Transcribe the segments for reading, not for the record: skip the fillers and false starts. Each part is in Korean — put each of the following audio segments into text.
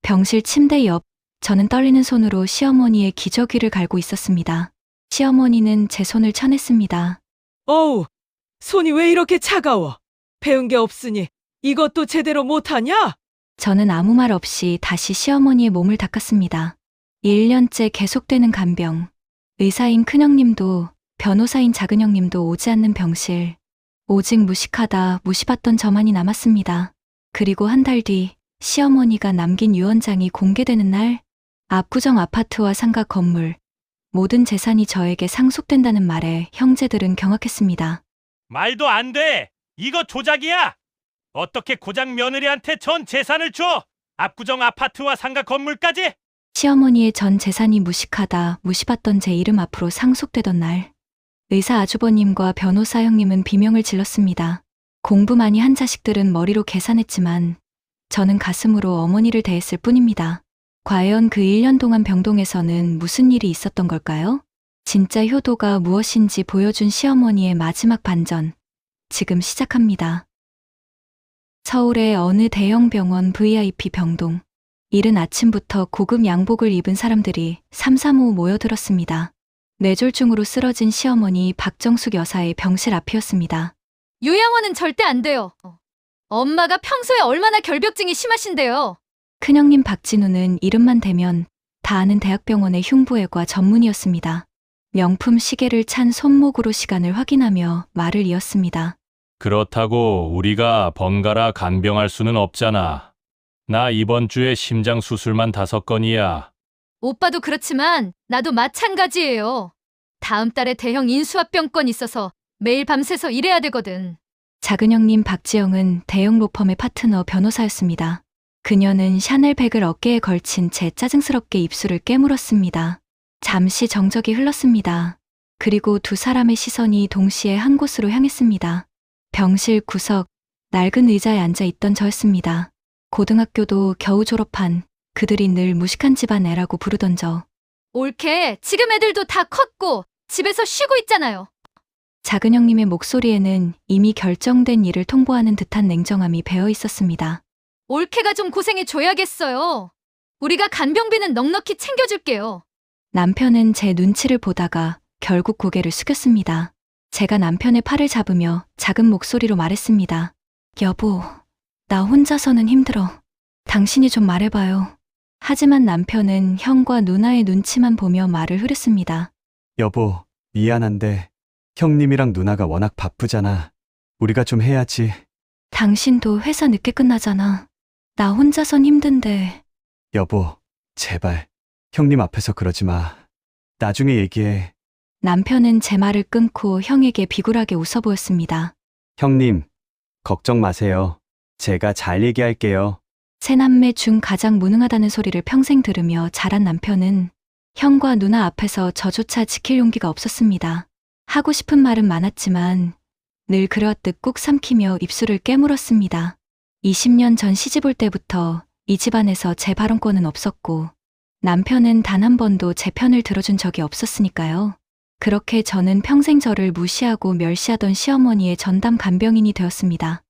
병실 침대 옆, 저는 떨리는 손으로 시어머니의 기저귀를 갈고 있었습니다. 시어머니는 제 손을 쳐냈습니다. 어우, 손이 왜 이렇게 차가워? 배운 게 없으니 이것도 제대로 못하냐? 저는 아무 말 없이 다시 시어머니의 몸을 닦았습니다. 1년째 계속되는 간병. 의사인 큰형님도 변호사인 작은형님도 오지 않는 병실. 오직 무식하다 무시받던 저만이 남았습니다. 그리고 한 달 뒤 시어머니가 남긴 유언장이 공개되는 날, 압구정 아파트와 상가 건물, 모든 재산이 저에게 상속된다는 말에 형제들은 경악했습니다. 말도 안 돼! 이거 조작이야! 어떻게 고장 며느리한테 전 재산을 줘? 압구정 아파트와 상가 건물까지? 시어머니의 전 재산이 무식하다 무시받던 제 이름 앞으로 상속되던 날, 의사 아주버님과 변호사 형님은 비명을 질렀습니다. 공부 많이 한 자식들은 머리로 계산했지만 저는 가슴으로 어머니를 대했을 뿐입니다. 과연 그 1년 동안 병동에서는 무슨 일이 있었던 걸까요? 진짜 효도가 무엇인지 보여준 시어머니의 마지막 반전. 지금 시작합니다. 서울의 어느 대형 병원 VIP 병동. 이른 아침부터 고급 양복을 입은 사람들이 삼삼오오 모여들었습니다. 뇌졸중으로 쓰러진 시어머니 박정숙 여사의 병실 앞이었습니다. 요양원은 절대 안 돼요. 엄마가 평소에 얼마나 결벽증이 심하신데요. 큰형님 박진우는 이름만 대면 다 아는 대학병원의 흉부외과 전문의였습니다. 명품 시계를 찬 손목으로 시간을 확인하며 말을 이었습니다. 그렇다고 우리가 번갈아 간병할 수는 없잖아. 나 이번 주에 심장 수술만 5건이야. 오빠도 그렇지만 나도 마찬가지예요. 다음 달에 대형 인수합병건 있어서 매일 밤새서 일해야 되거든. 작은형님 박지영은 대형 로펌의 파트너 변호사였습니다. 그녀는 샤넬백을 어깨에 걸친 채 짜증스럽게 입술을 깨물었습니다. 잠시 정적이 흘렀습니다. 그리고 두 사람의 시선이 동시에 한 곳으로 향했습니다. 병실 구석, 낡은 의자에 앉아 있던 저였습니다. 고등학교도 겨우 졸업한, 그들이 늘 무식한 집안 애라고 부르던 저. 옳게 지금 애들도 다 컸고 집에서 쉬고 있잖아요. 작은형님의 목소리에는 이미 결정된 일을 통보하는 듯한 냉정함이 배어 있었습니다. 옳게가 좀 고생해 줘야겠어요. 우리가 간병비는 넉넉히 챙겨줄게요. 남편은 제 눈치를 보다가 결국 고개를 숙였습니다. 제가 남편의 팔을 잡으며 작은 목소리로 말했습니다. 여보, 나 혼자서는 힘들어. 당신이 좀 말해봐요. 하지만 남편은 형과 누나의 눈치만 보며 말을 흐렸습니다. 여보, 미안한데 형님이랑 누나가 워낙 바쁘잖아. 우리가 좀 해야지. 당신도 회사 늦게 끝나잖아. 나 혼자선 힘든데. 여보, 제발 형님 앞에서 그러지 마. 나중에 얘기해. 남편은 제 말을 끊고 형에게 비굴하게 웃어 보였습니다. 형님, 걱정 마세요. 제가 잘 얘기할게요. 새남매 중 가장 무능하다는 소리를 평생 들으며 자란 남편은 형과 누나 앞에서 저조차 지킬 용기가 없었습니다. 하고 싶은 말은 많았지만 늘 그러듯 꾹 삼키며 입술을 깨물었습니다. 20년 전 시집 올 때부터 이 집안에서 제 발언권은 없었고 남편은 단 한 번도 제 편을 들어준 적이 없었으니까요. 그렇게 저는 평생 저를 무시하고 멸시하던 시어머니의 전담 간병인이 되었습니다.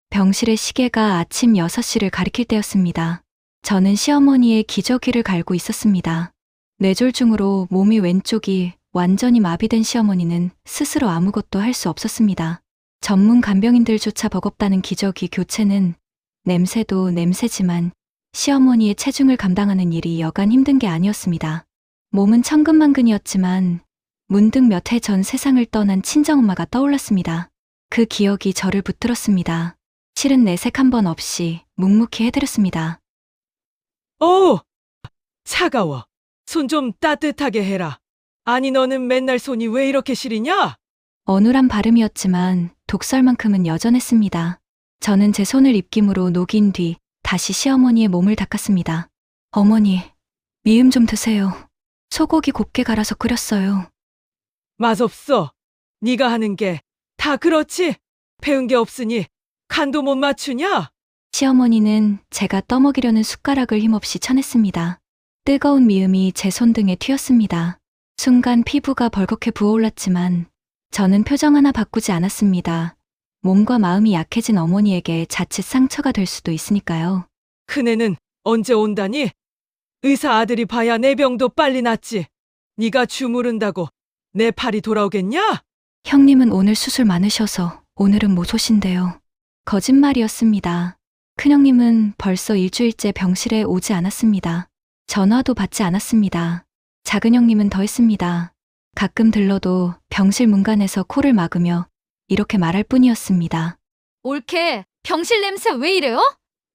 병실의 시계가 아침 6시를 가리킬 때였습니다. 저는 시어머니의 기저귀를 갈고 있었습니다. 뇌졸중으로 몸이 왼쪽이 완전히 마비된 시어머니는 스스로 아무것도 할 수 없었습니다. 전문 간병인들조차 버겁다는 기저귀 교체는 냄새도 냄새지만 시어머니의 체중을 감당하는 일이 여간 힘든 게 아니었습니다. 몸은 천근만근이었지만 문득 몇 해 전 세상을 떠난 친정엄마가 떠올랐습니다. 그 기억이 저를 붙들었습니다. 실은 내색 한 번 없이 묵묵히 해드렸습니다. 어우, 차가워. 손 좀 따뜻하게 해라. 아니 너는 맨날 손이 왜 이렇게 시리냐? 어눌한 발음이었지만 독설만큼은 여전했습니다. 저는 제 손을 입김으로 녹인 뒤 다시 시어머니의 몸을 닦았습니다. 어머니, 미음 좀 드세요. 소고기 곱게 갈아서 끓였어요. 맛없어. 네가 하는 게 다 그렇지. 배운 게 없으니 간도 못 맞추냐? 시어머니는 제가 떠먹이려는 숟가락을 힘없이 쳐냈습니다. 뜨거운 미음이 제 손등에 튀었습니다. 순간 피부가 벌겋게 부어올랐지만 저는 표정 하나 바꾸지 않았습니다. 몸과 마음이 약해진 어머니에게 자칫 상처가 될 수도 있으니까요. 큰애는 언제 온다니? 의사 아들이 봐야 내 병도 빨리 낫지. 네가 주무른다고 내 팔이 돌아오겠냐? 형님은 오늘 수술 많으셔서 오늘은 못 오신대요. 거짓말이었습니다. 큰형님은 벌써 일주일째 병실에 오지 않았습니다. 전화도 받지 않았습니다. 작은형님은 더 했습니다. 가끔 들러도 병실 문간에서 코를 막으며 이렇게 말할 뿐이었습니다. 올케, 병실 냄새 왜 이래요?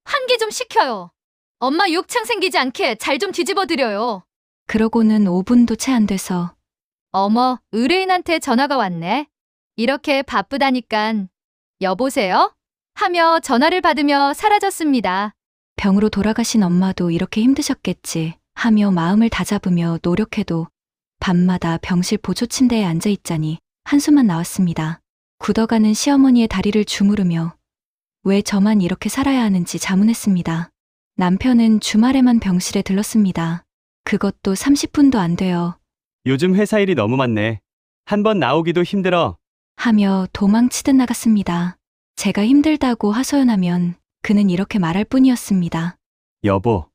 환기 좀 시켜요. 엄마 욕창 생기지 않게 잘 좀 뒤집어 드려요. 그러고는 5분도 채 안 돼서 어머, 의뢰인한테 전화가 왔네. 이렇게 바쁘다니깐. 여보세요? 하며 전화를 받으며 사라졌습니다. 병으로 돌아가신 엄마도 이렇게 힘드셨겠지 하며 마음을 다잡으며 노력해도 밤마다 병실 보조 침대에 앉아 있자니 한숨만 나왔습니다. 굳어가는 시어머니의 다리를 주무르며 왜 저만 이렇게 살아야 하는지 자문했습니다. 남편은 주말에만 병실에 들렀습니다. 그것도 30분도 안 돼요. 요즘 회사 일이 너무 많네. 한 번 나오기도 힘들어. 하며 도망치듯 나갔습니다. 제가 힘들다고 하소연하면 그는 이렇게 말할 뿐이었습니다. 여보,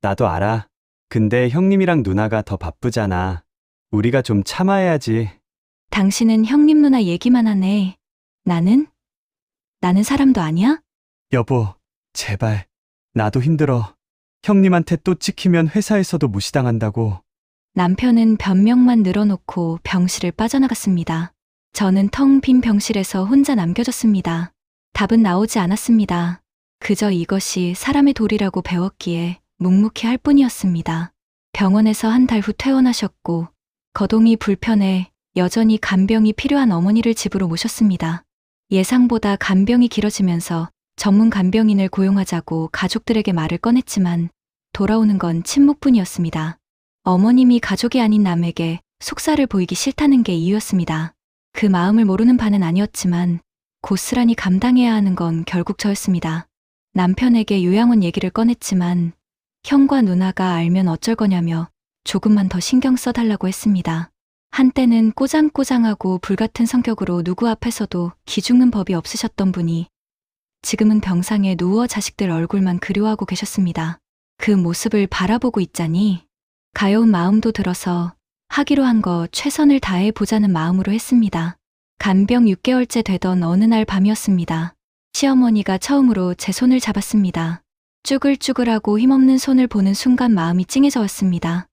나도 알아. 근데 형님이랑 누나가 더 바쁘잖아. 우리가 좀 참아야지. 당신은 형님 누나 얘기만 하네. 나는 사람도 아니야? 여보, 제발. 나도 힘들어. 형님한테 또 찍히면 회사에서도 무시당한다고. 남편은 변명만 늘어놓고 병실을 빠져나갔습니다. 저는 텅 빈 병실에서 혼자 남겨졌습니다. 답은 나오지 않았습니다. 그저 이것이 사람의 도리라고 배웠기에 묵묵히 할 뿐이었습니다. 병원에서 한 달 후 퇴원하셨고 거동이 불편해 여전히 간병이 필요한 어머니를 집으로 모셨습니다. 예상보다 간병이 길어지면서 전문 간병인을 고용하자고 가족들에게 말을 꺼냈지만 돌아오는 건 침묵뿐이었습니다. 어머님이 가족이 아닌 남에게 속살을 보이기 싫다는 게 이유였습니다. 그 마음을 모르는 바는 아니었지만 고스란히 감당해야 하는 건 결국 저였습니다. 남편에게 요양원 얘기를 꺼냈지만 형과 누나가 알면 어쩔 거냐며 조금만 더 신경 써달라고 했습니다. 한때는 꼬장꼬장하고 불같은 성격으로 누구 앞에서도 기죽는 법이 없으셨던 분이 지금은 병상에 누워 자식들 얼굴만 그리워하고 계셨습니다. 그 모습을 바라보고 있자니 가여운 마음도 들어서 하기로 한 거 최선을 다해 보자는 마음으로 했습니다. 간병 6개월째 되던 어느 날 밤이었습니다. 시어머니가 처음으로 제 손을 잡았습니다. 쭈글쭈글하고 힘없는 손을 보는 순간 마음이 찡해져 왔습니다.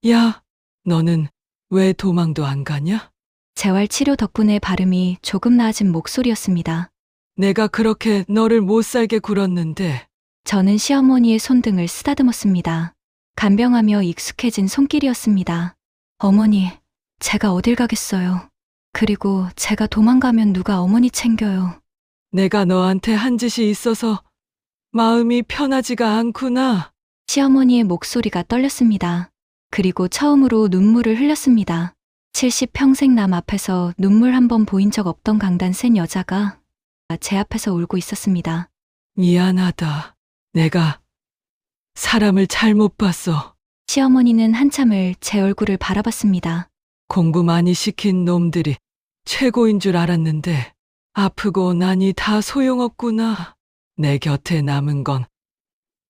야, 너는 왜 도망도 안 가냐? 재활 치료 덕분에 발음이 조금 나아진 목소리였습니다. 내가 그렇게 너를 못 살게 굴었는데 저는 시어머니의 손등을 쓰다듬었습니다. 간병하며 익숙해진 손길이었습니다. 어머니, 제가 어딜 가겠어요. 그리고 제가 도망가면 누가 어머니 챙겨요. 내가 너한테 한 짓이 있어서 마음이 편하지가 않구나. 시어머니의 목소리가 떨렸습니다. 그리고 처음으로 눈물을 흘렸습니다. 70평생 남 앞에서 눈물 한 번 보인 적 없던 강단 센 여자가 제 앞에서 울고 있었습니다. 미안하다. 내가 사람을 잘못 봤어. 시어머니는 한참을 제 얼굴을 바라봤습니다. 공부 많이 시킨 놈들이 최고인 줄 알았는데 아프고 나니 다 소용없구나. 내 곁에 남은 건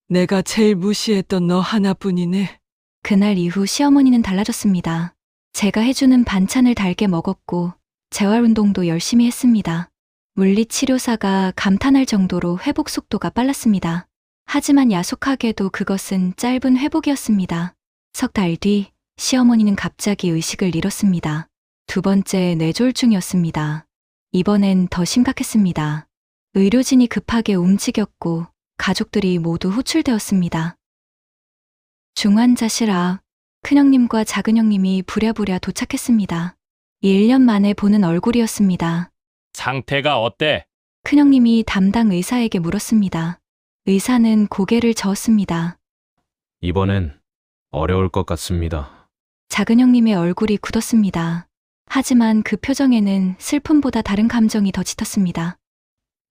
내가 제일 무시했던 너 하나뿐이네. 그날 이후 시어머니는 달라졌습니다. 제가 해주는 반찬을 달게 먹었고 재활운동도 열심히 했습니다. 물리치료사가 감탄할 정도로 회복 속도가 빨랐습니다. 하지만 야속하게도 그것은 짧은 회복이었습니다. 석 달 뒤 시어머니는 갑자기 의식을 잃었습니다. 두 번째 뇌졸중이었습니다. 이번엔 더 심각했습니다. 의료진이 급하게 움직였고 가족들이 모두 호출되었습니다. 중환자실 앞 큰형님과 작은형님이 부랴부랴 도착했습니다. 1년 만에 보는 얼굴이었습니다. 상태가 어때? 큰형님이 담당 의사에게 물었습니다. 의사는 고개를 저었습니다. 이번엔 어려울 것 같습니다. 작은형님의 얼굴이 굳었습니다. 하지만 그 표정에는 슬픔보다 다른 감정이 더 짙었습니다.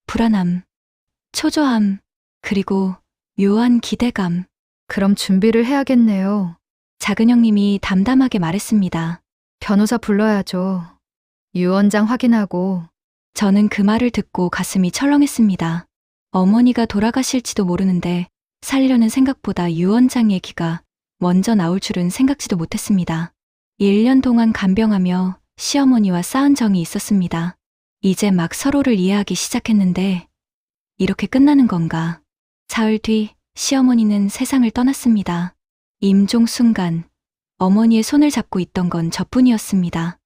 불안함, 초조함, 그리고 묘한 기대감. 그럼 준비를 해야겠네요. 작은형님이 담담하게 말했습니다. 변호사 불러야죠. 유언장 확인하고. 저는 그 말을 듣고 가슴이 철렁했습니다. 어머니가 돌아가실지도 모르는데 살려는 생각보다 유 원장 얘기가 먼저 나올 줄은 생각지도 못했습니다. 1년 동안 간병하며 시어머니와 쌓은 정이 있었습니다. 이제 막 서로를 이해하기 시작했는데 이렇게 끝나는 건가? 사흘 뒤 시어머니는 세상을 떠났습니다. 임종 순간 어머니의 손을 잡고 있던 건 저뿐이었습니다.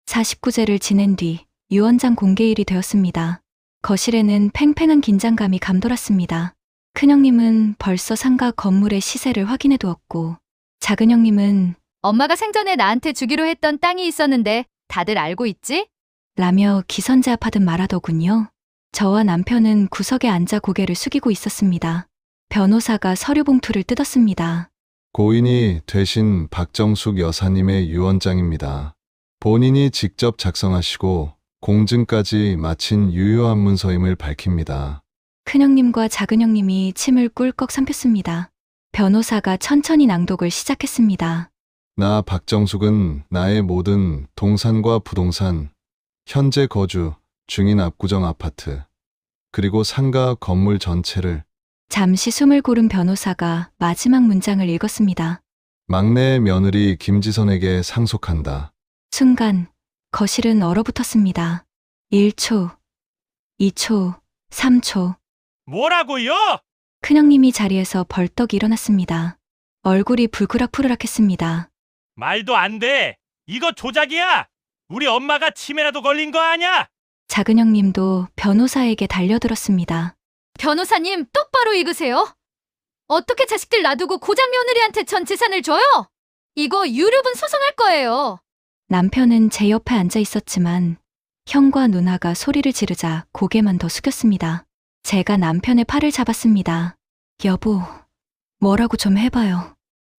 49제를 지낸 뒤 유원장 공개일이 되었습니다. 거실에는 팽팽한 긴장감이 감돌았습니다. 큰형님은 벌써 상가 건물의 시세를 확인해 두었고 작은형님은 엄마가 생전에 나한테 주기로 했던 땅이 있었는데 다들 알고 있지? 라며 기선제압하듯 말하더군요. 저와 남편은 구석에 앉아 고개를 숙이고 있었습니다. 변호사가 서류 봉투를 뜯었습니다. 고인이 되신 박정숙 여사님의 유언장입니다. 본인이 직접 작성하시고 공증까지 마친 유효한 문서임을 밝힙니다. 큰형님과 작은형님이 침을 꿀꺽 삼켰습니다. 변호사가 천천히 낭독을 시작했습니다. 나 박정숙은 나의 모든 동산과 부동산, 현재 거주 중인 압구정 아파트, 그리고 상가 건물 전체를 잠시 숨을 고른 변호사가 마지막 문장을 읽었습니다. 막내 며느리 김지선에게 상속한다. 순간 거실은 얼어붙었습니다. 1초, 2초, 3초. 뭐라고요? 큰형님이 자리에서 벌떡 일어났습니다. 얼굴이 불그락푸르락했습니다. 말도 안 돼. 이거 조작이야. 우리 엄마가 치매라도 걸린 거 아냐? 작은형님도 변호사에게 달려들었습니다. 변호사님 똑바로 읽으세요. 어떻게 자식들 놔두고 고장 며느리한테 전 재산을 줘요? 이거 유류분 소송할 거예요. 남편은 제 옆에 앉아 있었지만 형과 누나가 소리를 지르자 고개만 더 숙였습니다. 제가 남편의 팔을 잡았습니다. 여보, 뭐라고 좀 해봐요.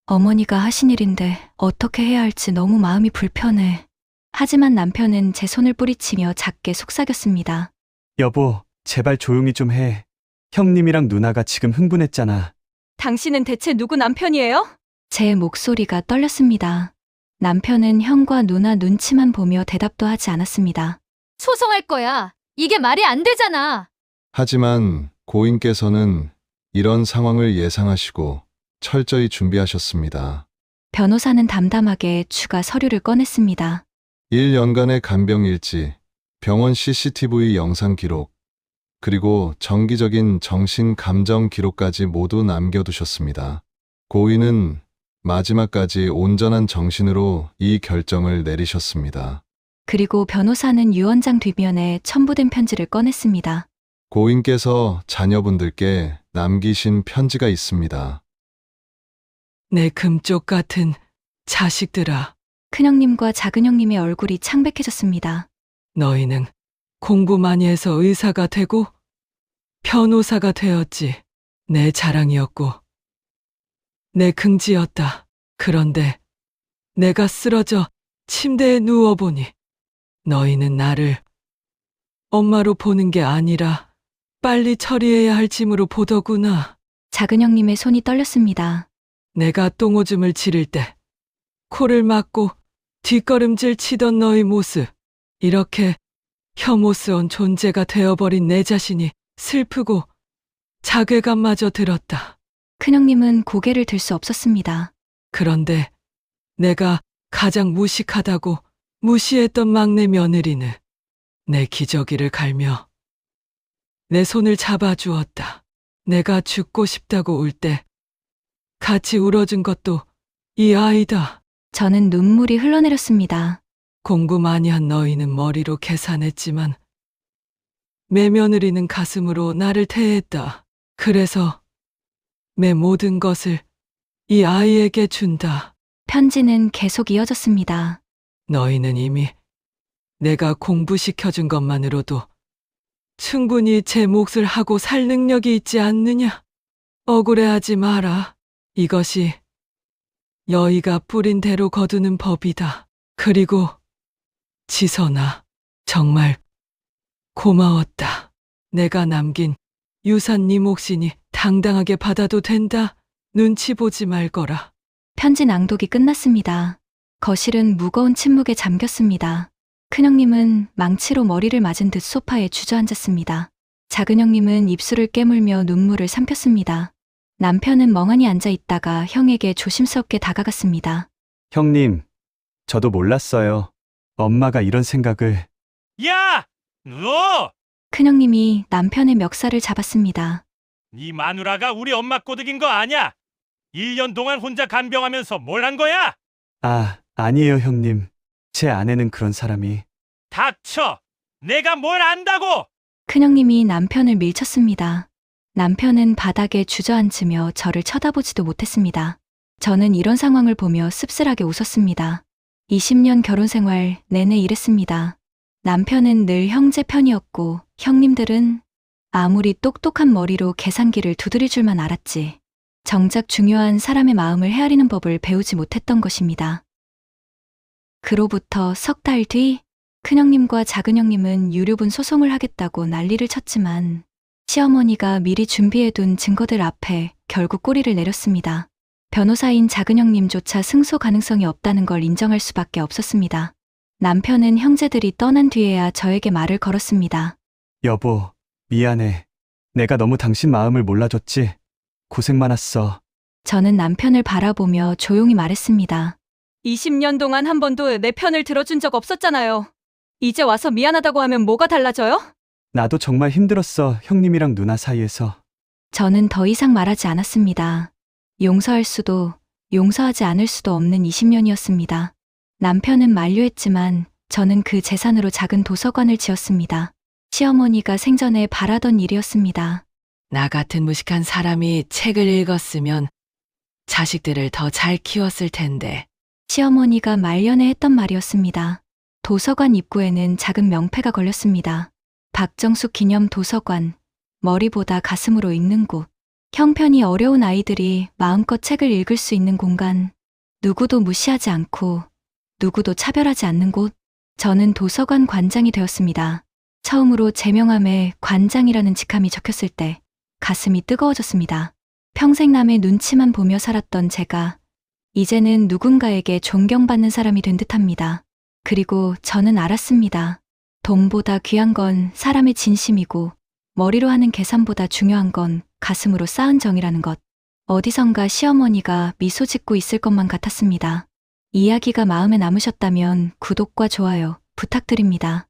어머니가 하신 일인데 어떻게 해야 할지 너무 마음이 불편해. 하지만 남편은 제 손을 뿌리치며 작게 속삭였습니다. 여보, 제발 조용히 좀 해. 형님이랑 누나가 지금 흥분했잖아. 당신은 대체 누구 남편이에요? 제 목소리가 떨렸습니다. 남편은 형과 누나 눈치만 보며 대답도 하지 않았습니다. 소송할 거야. 이게 말이 안 되잖아. 하지만 고인께서는 이런 상황을 예상하시고 철저히 준비하셨습니다. 변호사는 담담하게 추가 서류를 꺼냈습니다. 1년간의 간병 일지, 병원 CCTV 영상 기록, 그리고 정기적인 정신 감정 기록까지 모두 남겨두셨습니다. 고인은 마지막까지 온전한 정신으로 이 결정을 내리셨습니다. 그리고 변호사는 유언장 뒷면에 첨부된 편지를 꺼냈습니다. 고인께서 자녀분들께 남기신 편지가 있습니다. 내 금쪽 같은 자식들아, 큰형님과 작은형님의 얼굴이 창백해졌습니다. 너희는 공부 많이 해서 의사가 되고 변호사가 되었지. 내 자랑이었고 내 긍지였다. 그런데 내가 쓰러져 침대에 누워보니 너희는 나를 엄마로 보는 게 아니라 빨리 처리해야 할 짐으로 보더구나. 작은형님의 손이 떨렸습니다. 내가 똥오줌을 지를 때 코를 막고 뒷걸음질 치던 너희 모습, 이렇게 혐오스러운 존재가 되어버린 내 자신이 슬프고 자괴감마저 들었다. 큰형님은 고개를 들 수 없었습니다. 그런데 내가 가장 무식하다고 무시했던 막내 며느리는 내 기저귀를 갈며 내 손을 잡아주었다. 내가 죽고 싶다고 울 때 같이 울어준 것도 이 아이다. 저는 눈물이 흘러내렸습니다. 공부 많이 한 너희는 머리로 계산했지만 매 며느리는 가슴으로 나를 대했다. 그래서 내 모든 것을 이 아이에게 준다. 편지는 계속 이어졌습니다. 너희는 이미 내가 공부시켜준 것만으로도 충분히 제 몫을 하고 살 능력이 있지 않느냐? 억울해하지 마라. 이것이 여의가 뿌린 대로 거두는 법이다. 그리고 지선아, 정말 고마웠다. 내가 남긴 유산 네 몫이니 당당하게 받아도 된다. 눈치 보지 말거라. 편지 낭독이 끝났습니다. 거실은 무거운 침묵에 잠겼습니다. 큰형님은 망치로 머리를 맞은 듯 소파에 주저앉았습니다. 작은 형님은 입술을 깨물며 눈물을 삼켰습니다. 남편은 멍하니 앉아 있다가 형에게 조심스럽게 다가갔습니다. 형님, 저도 몰랐어요. 엄마가 이런 생각을. 야! 너! 큰형님이 남편의 멱살을 잡았습니다. 네 마누라가 우리 엄마 꼬드긴 거 아냐? 1년 동안 혼자 간병하면서 뭘 한 거야? 아, 아니에요, 형님. 제 아내는 그런 사람이. 닥쳐! 내가 뭘 안다고! 큰형님이 남편을 밀쳤습니다. 남편은 바닥에 주저앉으며 저를 쳐다보지도 못했습니다. 저는 이런 상황을 보며 씁쓸하게 웃었습니다. 20년 결혼 생활 내내 이랬습니다. 남편은 늘 형제 편이었고 형님들은 아무리 똑똑한 머리로 계산기를 두드릴 줄만 알았지. 정작 중요한 사람의 마음을 헤아리는 법을 배우지 못했던 것입니다. 그로부터 석 달 뒤 큰형님과 작은형님은 유류분 소송을 하겠다고 난리를 쳤지만 시어머니가 미리 준비해둔 증거들 앞에 결국 꼬리를 내렸습니다. 변호사인 작은형님조차 승소 가능성이 없다는 걸 인정할 수밖에 없었습니다. 남편은 형제들이 떠난 뒤에야 저에게 말을 걸었습니다. 여보, 미안해. 내가 너무 당신 마음을 몰라줬지. 고생 많았어. 저는 남편을 바라보며 조용히 말했습니다. 20년 동안 한 번도 내 편을 들어준 적 없었잖아요. 이제 와서 미안하다고 하면 뭐가 달라져요? 나도 정말 힘들었어, 형님이랑 누나 사이에서. 저는 더 이상 말하지 않았습니다. 용서할 수도 용서하지 않을 수도 없는 20년이었습니다. 남편은 만류했지만 저는 그 재산으로 작은 도서관을 지었습니다. 시어머니가 생전에 바라던 일이었습니다. 나 같은 무식한 사람이 책을 읽었으면 자식들을 더 잘 키웠을 텐데. 시어머니가 말년에 했던 말이었습니다. 도서관 입구에는 작은 명패가 걸렸습니다. 박정숙 기념 도서관, 머리보다 가슴으로 읽는 곳. 형편이 어려운 아이들이 마음껏 책을 읽을 수 있는 공간. 누구도 무시하지 않고 누구도 차별하지 않는 곳. 저는 도서관 관장이 되었습니다. 처음으로 제 명함에 관장이라는 직함이 적혔을 때 가슴이 뜨거워졌습니다. 평생 남의 눈치만 보며 살았던 제가 이제는 누군가에게 존경받는 사람이 된 듯합니다. 그리고 저는 알았습니다. 돈보다 귀한 건 사람의 진심이고 머리로 하는 계산보다 중요한 건 가슴으로 쌓은 정이라는 것. 어디선가 시어머니가 미소 짓고 있을 것만 같았습니다. 이야기가 마음에 남으셨다면 구독과 좋아요 부탁드립니다.